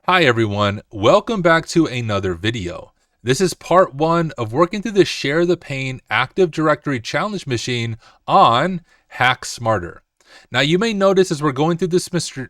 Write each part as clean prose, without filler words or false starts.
Hi everyone, welcome back to another video. This is part 1 of working through the ShareThePain Active Directory Challenge machine on Hack Smarter. Now you may notice as we're going through this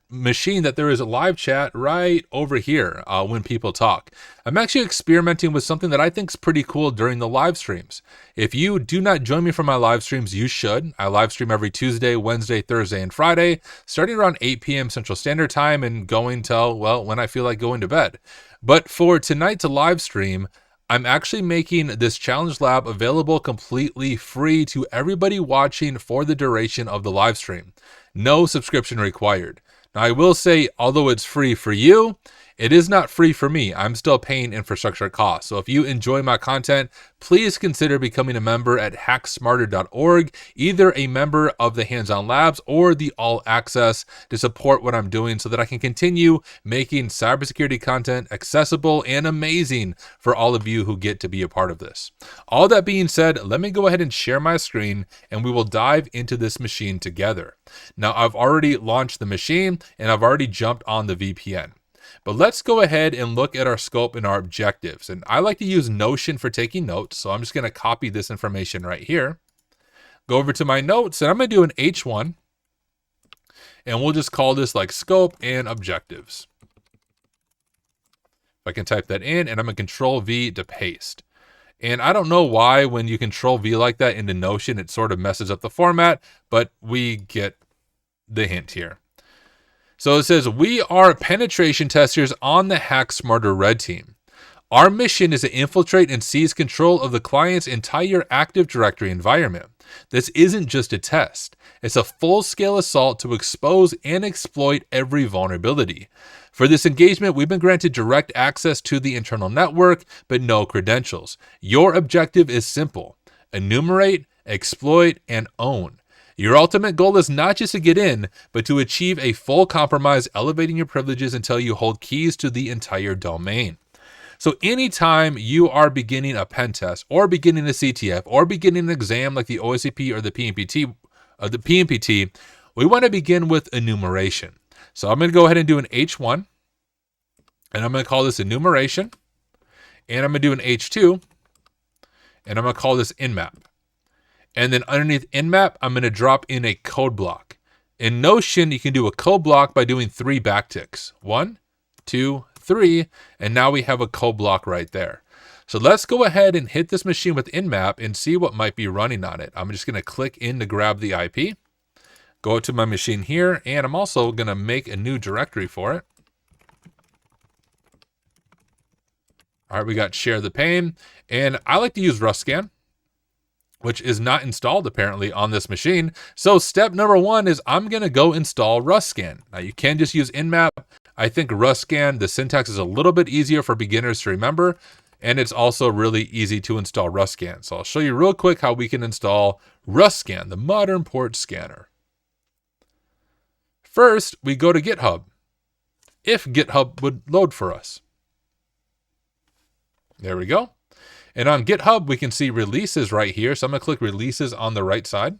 machine that there is a live chat right over here when people talk. I'm actually experimenting with something that I think is pretty cool during the live streams. If you do not join me for my live streams, you should. I live stream every Tuesday, Wednesday, Thursday, and Friday, starting around 8 p.m. Central Standard Time and going till, well, when I feel like going to bed. But for tonight's live stream, I'm actually making this challenge lab available completely free to everybody watching for the duration of the live stream. No subscription required. Now I will say, although it's free for you, it is not free for me. I'm still paying infrastructure costs. So if you enjoy my content, please consider becoming a member at hacksmarter.org, either a member of the hands-on labs or the all access to support what I'm doing so that I can continue making cybersecurity content accessible and amazing for all of you who get to be a part of this. All that being said, let me go ahead and share my screen and we will dive into this machine together. Now I've already launched the machine and I've already jumped on the VPN. But let's go ahead and look at our scope and our objectives. And I like to use Notion for taking notes. So I'm just going to copy this information right here. Go over to my notes and I'm going to do an H1. And we'll just call this like scope and objectives. I can type that in and I'm going to Control V to paste. And I don't know why when you Control V like that into Notion, it sort of messes up the format, but we get the hint here. So it says, we are penetration testers on the Hack Smarter Red Team. Our mission is to infiltrate and seize control of the client's entire Active Directory environment. This isn't just a test. It's a full-scale assault to expose and exploit every vulnerability. For this engagement, we've been granted direct access to the internal network, but no credentials. Your objective is simple: enumerate, exploit, and own. Your ultimate goal is not just to get in, but to achieve a full compromise, elevating your privileges until you hold keys to the entire domain. So anytime you are beginning a pen test or beginning a CTF or beginning an exam like the OSCP or the PMPT, we want to begin with enumeration. So I'm going to go ahead and do an H1 and I'm going to call this enumeration, and I'm going to do an H2 and I'm going to call this nmap. And then underneath nmap, I'm going to drop in a code block. In Notion, you can do a code block by doing 3 backticks. 1, 2, 3, and now we have a code block right there. So let's go ahead and hit this machine with nmap and see what might be running on it. I'm just going to click in to grab the IP, go to my machine here, and I'm also going to make a new directory for it. All right, we got ShareThePain, and I like to use RustScan, which is not installed apparently on this machine. So step number 1 is I'm going to go install RustScan. Now you can just use nmap. I think RustScan, the syntax is a little bit easier for beginners to remember, and it's also really easy to install RustScan. So I'll show you real quick how we can install RustScan, the modern port scanner. First, we go to GitHub, if GitHub would load for us. There we go. And on GitHub, we can see releases right here. So I'm going to click releases on the right side.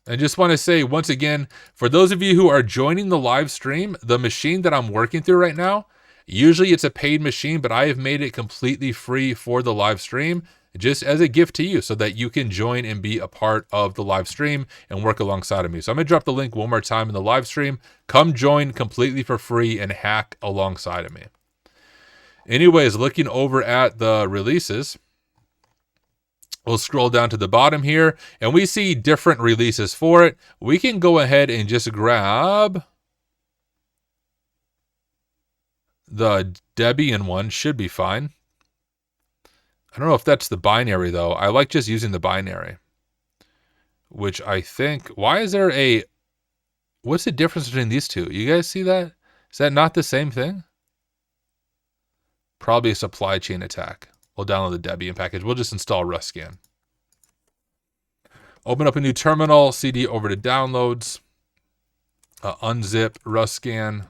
I just want to say once again, for those of you who are joining the live stream, the machine that I'm working through right now, usually it's a paid machine, but I have made it completely free for the live stream, just as a gift to you so that you can join and be a part of the live stream and work alongside of me. So I'm going to drop the link one more time in the live stream. Come join completely for free and hack alongside of me. Anyways, looking over at the releases, we'll scroll down to the bottom here and we see different releases for it. We can go ahead and just grab the Debian one, should be fine. I don't know if that's the binary though. I like just using the binary, which I think, why is there what's the difference between these two? You guys see that? Is that not the same thing? Probably a supply chain attack. We'll download the Debian package. We'll just install RustScan. Open up a new terminal, CD over to downloads, unzip RustScan.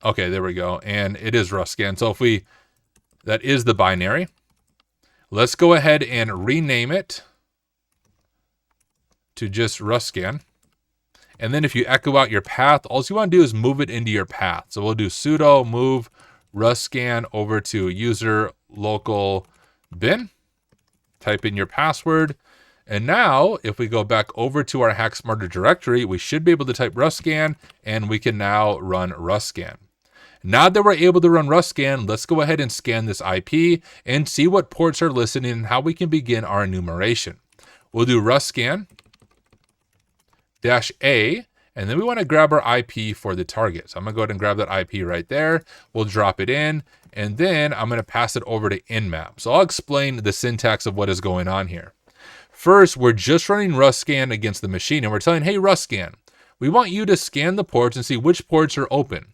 Okay, there we go. And it is RustScan. So that is the binary. Let's go ahead and rename it to just RustScan. And then if you echo out your path, all you want to do is move it into your path. So we'll do sudo move rustscan over to user local bin. Type in your password. And now, if we go back over to our HackSmarter directory, we should be able to type rustscan, and we can now run rustscan. Now that we're able to run rustscan, let's go ahead and scan this IP and see what ports are listening and how we can begin our enumeration. We'll do rustscan -A, and then we want to grab our IP for the target. So I'm going to go ahead and grab that IP right there. We'll drop it in, and then I'm going to pass it over to nmap. So I'll explain the syntax of what is going on here. First, we're just running rustscan against the machine, and we're telling, hey, rustscan, we want you to scan the ports and see which ports are open,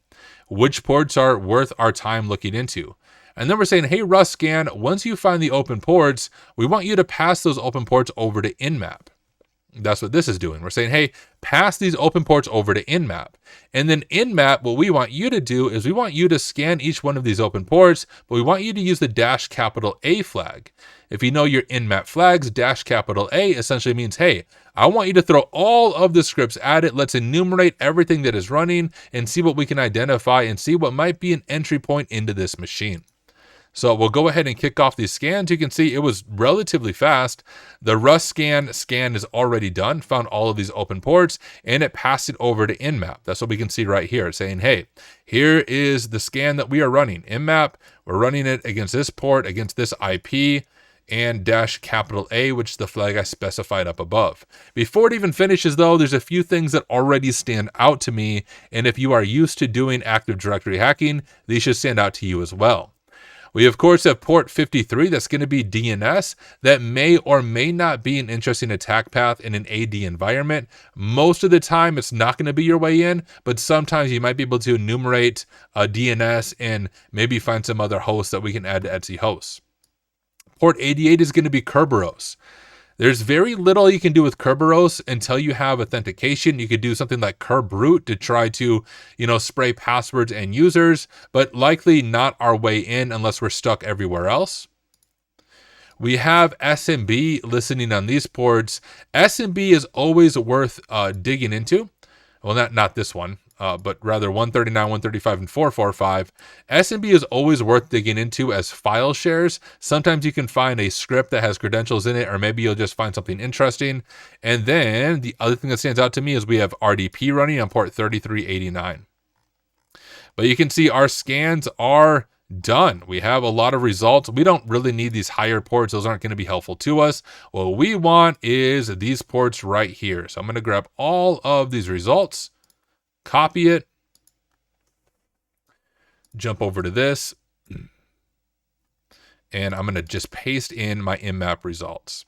which ports are worth our time looking into. And then we're saying, hey, rustscan, once you find the open ports, we want you to pass those open ports over to nmap. That's what this is doing. We're saying, hey, pass these open ports over to nmap. And then nmap, what we want you to do is we want you to scan each one of these open ports, but we want you to use the -A flag. If you know your nmap flags, -A essentially means, hey, I want you to throw all of the scripts at it. Let's enumerate everything that is running and see what we can identify and see what might be an entry point into this machine. So we'll go ahead and kick off these scans. You can see it was relatively fast. The rustscan scan is already done, found all of these open ports, and it passed it over to nmap. That's what we can see right here, saying, hey, here is the scan that we are running. nmap, we're running it against this port, against this IP, and -A, which is the flag I specified up above. Before it even finishes, though, there's a few things that already stand out to me, and if you are used to doing Active Directory hacking, these should stand out to you as well. We, of course, have port 53. That's going to be DNS. That may or may not be an interesting attack path in an AD environment. Most of the time, it's not going to be your way in, but sometimes you might be able to enumerate a DNS and maybe find some other hosts that we can add to Etsy hosts. Port 88 is going to be Kerberos. There's very little you can do with Kerberos until you have authentication. You could do something like Kerberoot to try to, spray passwords and users, but likely not our way in unless we're stuck everywhere else. We have SMB listening on these ports. SMB is always worth digging into. Well, not this one. But rather 139, 135, and 445. SMB is always worth digging into as file shares. Sometimes you can find a script that has credentials in it, or maybe you'll just find something interesting. And then the other thing that stands out to me is we have RDP running on port 3389. But you can see our scans are done. We have a lot of results. We don't really need these higher ports. Those aren't going to be helpful to us. What we want is these ports right here. So I'm going to grab all of these results. Copy it, jump over to this, and I'm going to just paste in my nmap results.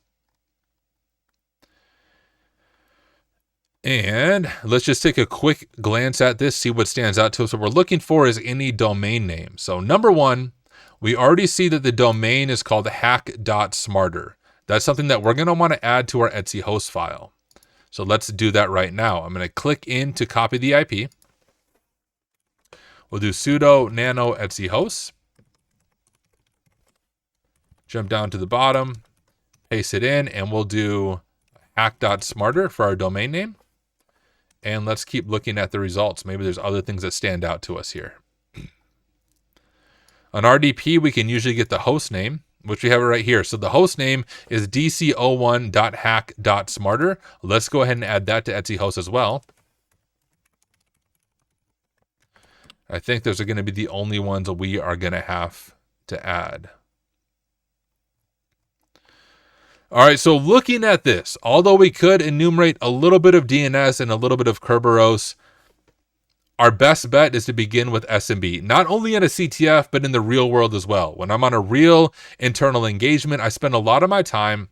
And let's just take a quick glance at this, see what stands out to us. What we're looking for is any domain name. So number one, we already see that the domain is called hack.smarter. That's something that we're going to want to add to our Etsy host file. So let's do that right now. I'm going to click in to copy the IP. We'll do sudo nano Etsy hosts. Jump down to the bottom, paste it in, and we'll do hack.smarter for our domain name. And let's keep looking at the results. Maybe there's other things that stand out to us here. On RDP, we can usually get the host name, which we have it right here. So the host name is dc01.hack.smarter. Let's go ahead and add that to Etsy host as well. I think those are going to be the only ones that we are going to have to add. All right, so looking at this, although we could enumerate a little bit of DNS and a little bit of Kerberos, our best bet is to begin with SMB, not only in a CTF, but in the real world as well. When I'm on a real internal engagement, I spend a lot of my time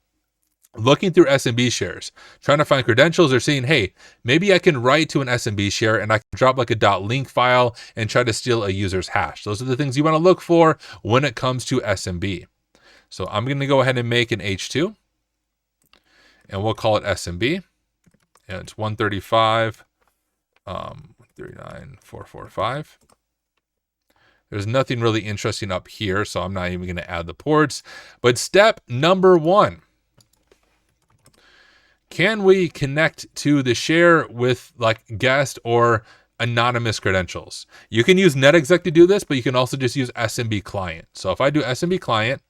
looking through SMB shares, trying to find credentials or seeing, hey, maybe I can write to an SMB share and I can drop like a .link file and try to steal a user's hash. Those are the things you want to look for when it comes to SMB. So I'm going to go ahead and make an H2 and we'll call it SMB. And it's 135, 139,445. There's nothing really interesting up here, so I'm not even going to add the ports. But step number one, can we connect to the share with like guest or anonymous credentials? You can use NetExec to do this, but you can also just use SMB client. So if I do SMB client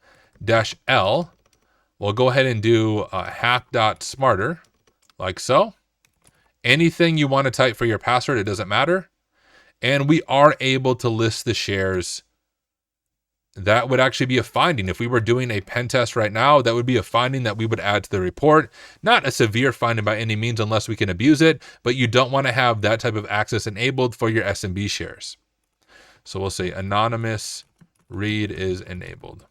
-L, we'll go ahead and do hack.smarter like so. Anything you want to type for your password, it doesn't matter. And we are able to list the shares. That would actually be a finding. If we were doing a pen test right now, that would be a finding that we would add to the report. Not a severe finding by any means unless we can abuse it, but you don't want to have that type of access enabled for your SMB shares. So we'll say anonymous read is enabled.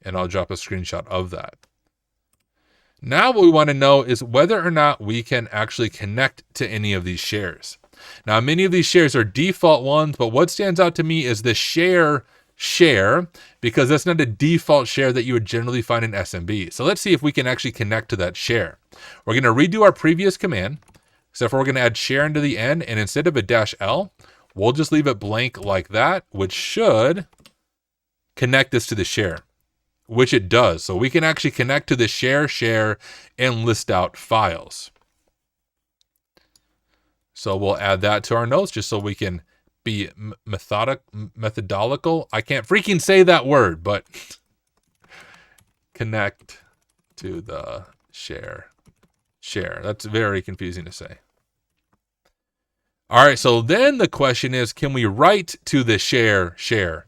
And I'll drop a screenshot of that. Now what we want to know is whether or not we can actually connect to any of these shares. Now, many of these shares are default ones, but what stands out to me is the share, because that's not a default share that you would generally find in SMB. So let's see if we can actually connect to that share. We're going to redo our previous command, except for we're going to add share into the end, and instead of a -L, we'll just leave it blank like that, which should connect this to the share, which it does. So we can actually connect to the share, and list out files. So we'll add that to our notes just so we can be methodological. I can't freaking say that word, but connect to the share. That's very confusing to say. All right, so then the question is, can we write to the share?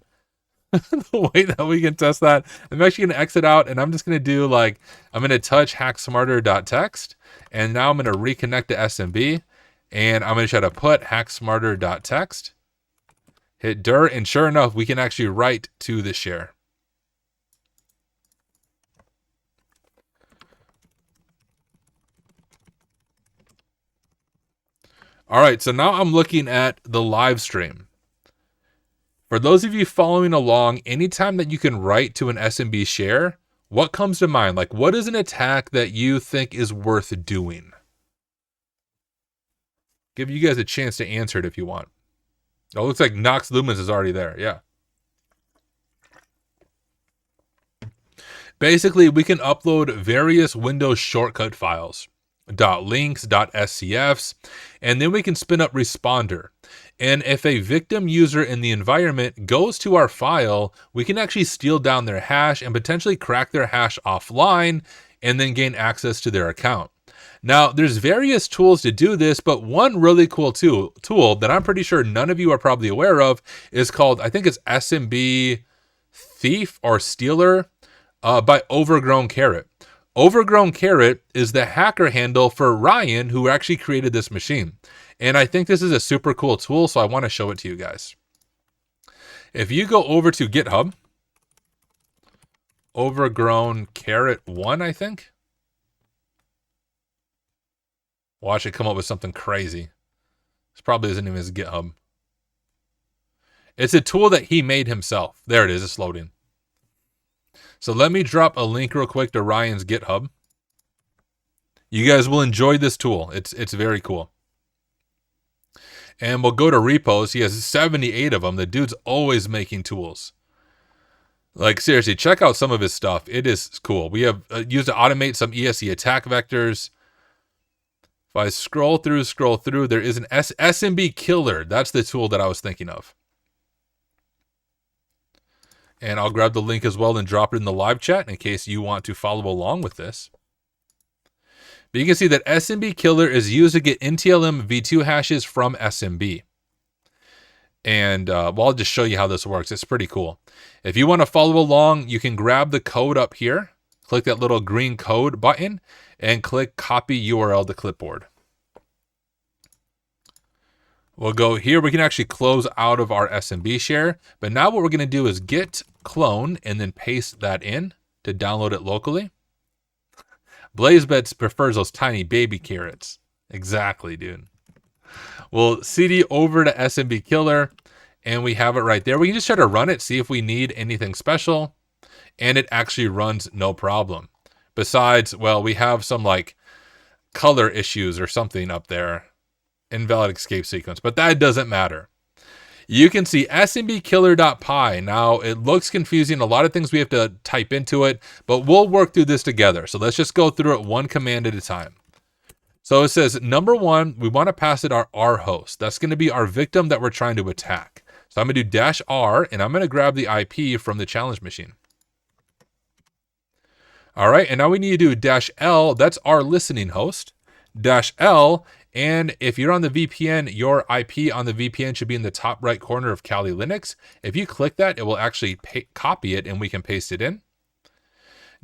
The way that we can test that, I'm actually going to exit out, and I'm just going to do like, I'm going to touch hacksmarter.txt, and now I'm going to reconnect to SMB. And I'm going to try to put hacksmarter.txt, hit dir, and sure enough, we can actually write to the share. All right, so now I'm looking at the live stream. For those of you following along, anytime that you can write to an SMB share, what comes to mind? Like, what is an attack that you think is worth doing? Give you guys a chance to answer it if you want. Oh, it looks like Nox Lumens is already there. Yeah. Basically, we can upload various Windows shortcut files, .links, .scfs, and then we can spin up Responder. And if a victim user in the environment goes to our file, we can actually steal down their hash and potentially crack their hash offline and then gain access to their account. Now, there's various tools to do this, but one really cool tool that I'm pretty sure none of you are probably aware of is called, I think it's SMB Thief or Stealer by Overgrown Carrot. Overgrown Carrot is the hacker handle for Ryan, who actually created this machine. And I think this is a super cool tool, so I want to show it to you guys. If you go over to GitHub, Overgrown Carrot 1, I think. Watch it come up with something crazy. This probably isn't even his GitHub. It's a tool that he made himself. There it is. It's loading. So let me drop a link real quick to Ryan's GitHub. You guys will enjoy this tool. It's very cool. And we'll go to repos. He has 78 of them. The dude's always making tools. Like, seriously, check out some of his stuff. It is cool. We have used to automate some ESE attack vectors. If I scroll through, there is an SMBKiller. That's the tool that I was thinking of. And I'll grab the link as well and drop it in the live chat in case you want to follow along with this. But you can see that SMBKiller is used to get NTLM v2 hashes from SMB. And well, I'll just show you how this works. It's pretty cool. If you want to follow along, you can grab the code up here. Click that little green code button and click copy URL to clipboard. We'll go here. We can actually close out of our SMB share. But now what we're going to do is git clone and then paste that in to download it locally. BlazeBets prefers those tiny baby carrots. Exactly, dude. We'll CD over to SMBKiller and we have it right there. We can just try to run it, see if we need anything special. And it actually runs no problem. Besides, well, we have some like color issues or something up there. Invalid escape sequence, but that doesn't matter. You can see SMBKiller.py. Now, it looks confusing. A lot of things we have to type into it, but we'll work through this together. So let's just go through it one command at a time. So it says, number one, we want to pass it our R host. That's going to be our victim that we're trying to attack. So I'm going to do -R, and I'm going to grab the IP from the challenge machine. All right, and now we need to do -L. That's our listening host. -L, and if you're on the VPN, your IP on the VPN should be in the top right corner of Kali Linux. If you click that, it will actually copy it, and we can paste it in.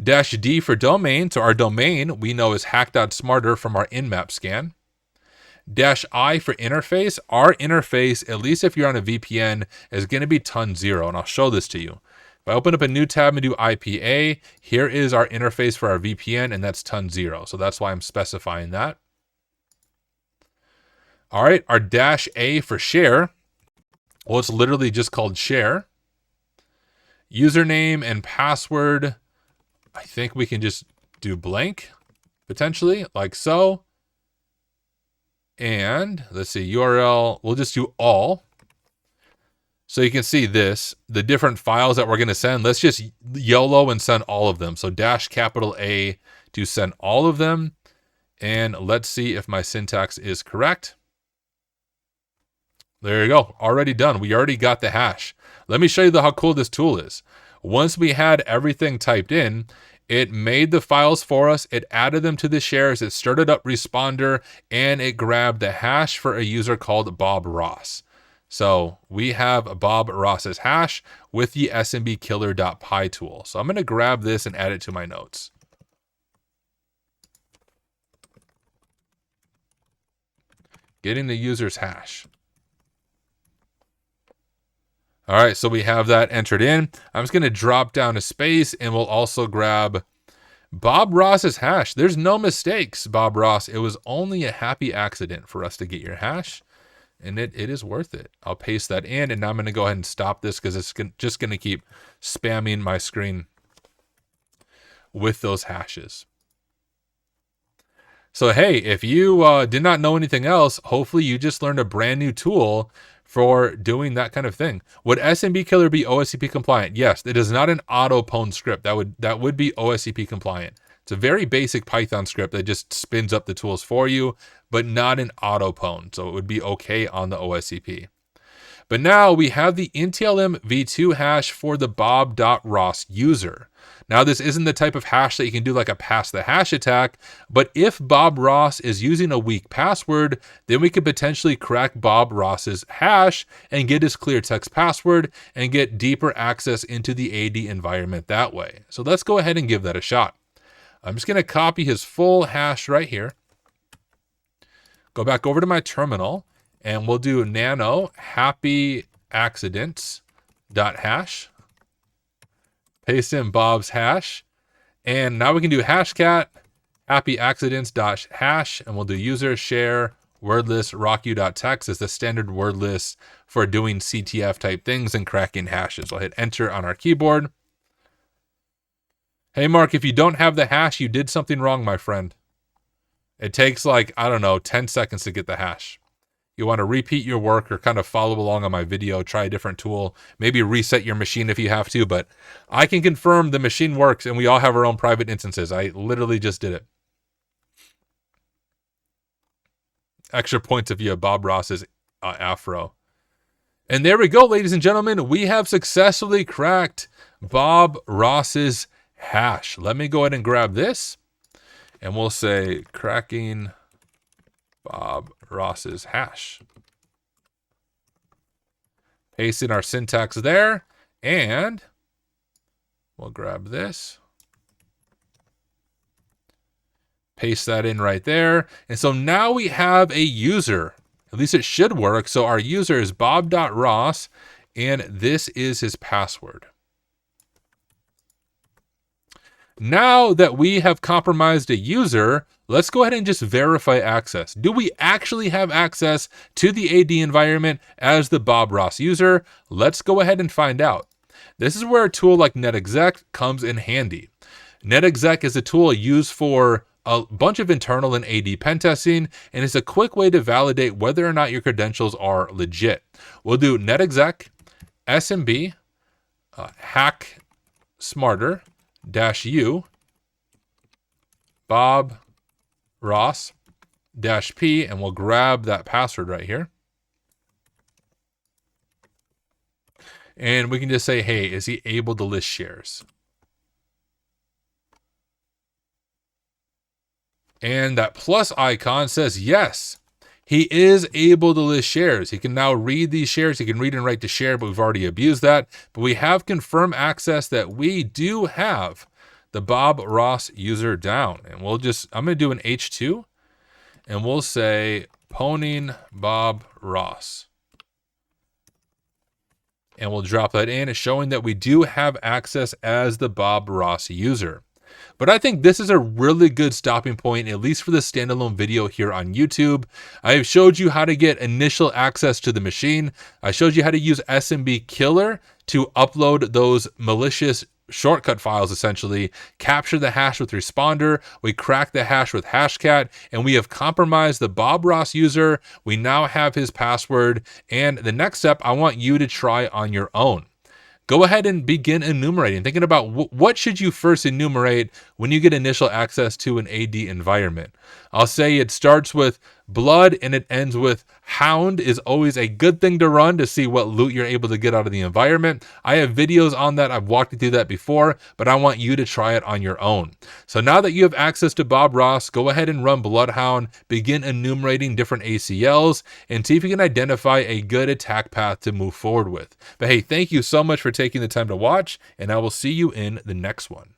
-D for domain. So our domain we know is hack.smarter from our nmap scan. -I for interface. Our interface, at least if you're on a VPN, is going to be ton0, and I'll show this to you. If I open up a new tab and do IPA, here is our interface for our VPN, and that's ton0. So that's why I'm specifying that. All right, our -A for share. Well, it's literally just called share. Username and password. I think we can just do blank, potentially, like so. And let's see, URL, we'll just do all. So you can see this, the different files that we're going to send. Let's just YOLO and send all of them. So -A to send all of them. And let's see if my syntax is correct. There you go, already done. We already got the hash. Let me show you how cool this tool is. Once we had everything typed in, it made the files for us, it added them to the shares, it started up Responder, and it grabbed the hash for a user called Bob Ross. So we have Bob Ross's hash with the SMBKiller.py tool. So I'm going to grab this and add it to my notes. Getting the user's hash. All right, so we have that entered in. I'm just going to drop down a space, and we'll also grab Bob Ross's hash. There's no mistakes, Bob Ross. It was only a happy accident for us to get your hash, and it is worth it. I'll paste that in, and now I'm going to go ahead and stop this because it's just going to keep spamming my screen with those hashes. So, hey, if you did not know anything else, hopefully you just learned a brand new tool for doing that kind of thing. Would SMBKiller be OSCP compliant? Yes, it is not an auto-pwn script. That would be OSCP compliant. It's a very basic Python script that just spins up the tools for you, but not an auto-pwn. So it would be okay on the OSCP. But now we have the NTLM v2 hash for the bob.ross user. Now, this isn't the type of hash that you can do like a pass the hash attack, but if Bob Ross is using a weak password, then we could potentially crack Bob Ross's hash and get his clear text password and get deeper access into the AD environment that way. So let's go ahead and give that a shot. I'm just going to copy his full hash right here. Go back over to my terminal, and we'll do nano happy accidents.hash. Paste in Bob's hash. And now we can do hashcat happy accidents.hash, and we'll do user share wordless rocku.text as the standard word list for doing CTF type things and cracking hashes. I'll hit enter on our keyboard. Hey, Mark, if you don't have the hash, you did something wrong, my friend. It takes like, I don't know, 10 seconds to get the hash. You want to repeat your work or kind of follow along on my video, try a different tool, maybe reset your machine if you have to, but I can confirm the machine works and we all have our own private instances. I literally just did it. Extra points if you have Bob Ross's afro. And there we go, ladies and gentlemen. We have successfully cracked Bob Ross's hash. Let me go ahead and grab this and we'll say cracking Bob Ross's hash. Paste in our syntax there, and we'll grab this. Paste that in right there. And so now we have a user. At least it should work. So our user is bob.ross, and this is his password. Now that we have compromised a user, let's go ahead and just verify access. Do we actually have access to the AD environment as the Bob Ross user? Let's go ahead and find out. This is where a tool like netexec comes in handy. Netexec is a tool used for a bunch of internal and AD pen testing, and it's a quick way to validate whether or not your credentials are legit. We'll do netexec SMB hack smarter -u Bob Ross -p, and we'll grab that password right here. And we can just say, hey, is he able to list shares? And that plus icon says, yes, he is able to list shares. He can now read these shares. He can read and write to share, but we've already abused that. But we have confirmed access that we do have the Bob Ross user down. And we'll just, I'm going to do an H2, and we'll say pwning Bob Ross. And we'll drop that in, showing that we do have access as the Bob Ross user. But I think this is a really good stopping point, at least for the standalone video here on YouTube. I have showed you how to get initial access to the machine. I showed you how to use SMBKiller to upload those malicious shortcut files, essentially, capture the hash with responder, we crack the hash with hashcat, and we have compromised the Bob Ross user. We now have his password, and the next step I want you to try on your own. Go ahead and begin enumerating, thinking about what should you first enumerate when you get initial access to an AD environment. I'll say it starts with blood and it ends with hound is always a good thing to run to see what loot you're able to get out of the environment. I have videos on that. I've walked you through that before, but I want you to try it on your own. So now that you have access to Bob Ross, go ahead and run Bloodhound, begin enumerating different ACLs, and see if you can identify a good attack path to move forward with. But hey, thank you so much for taking the time to watch, and I will see you in the next one.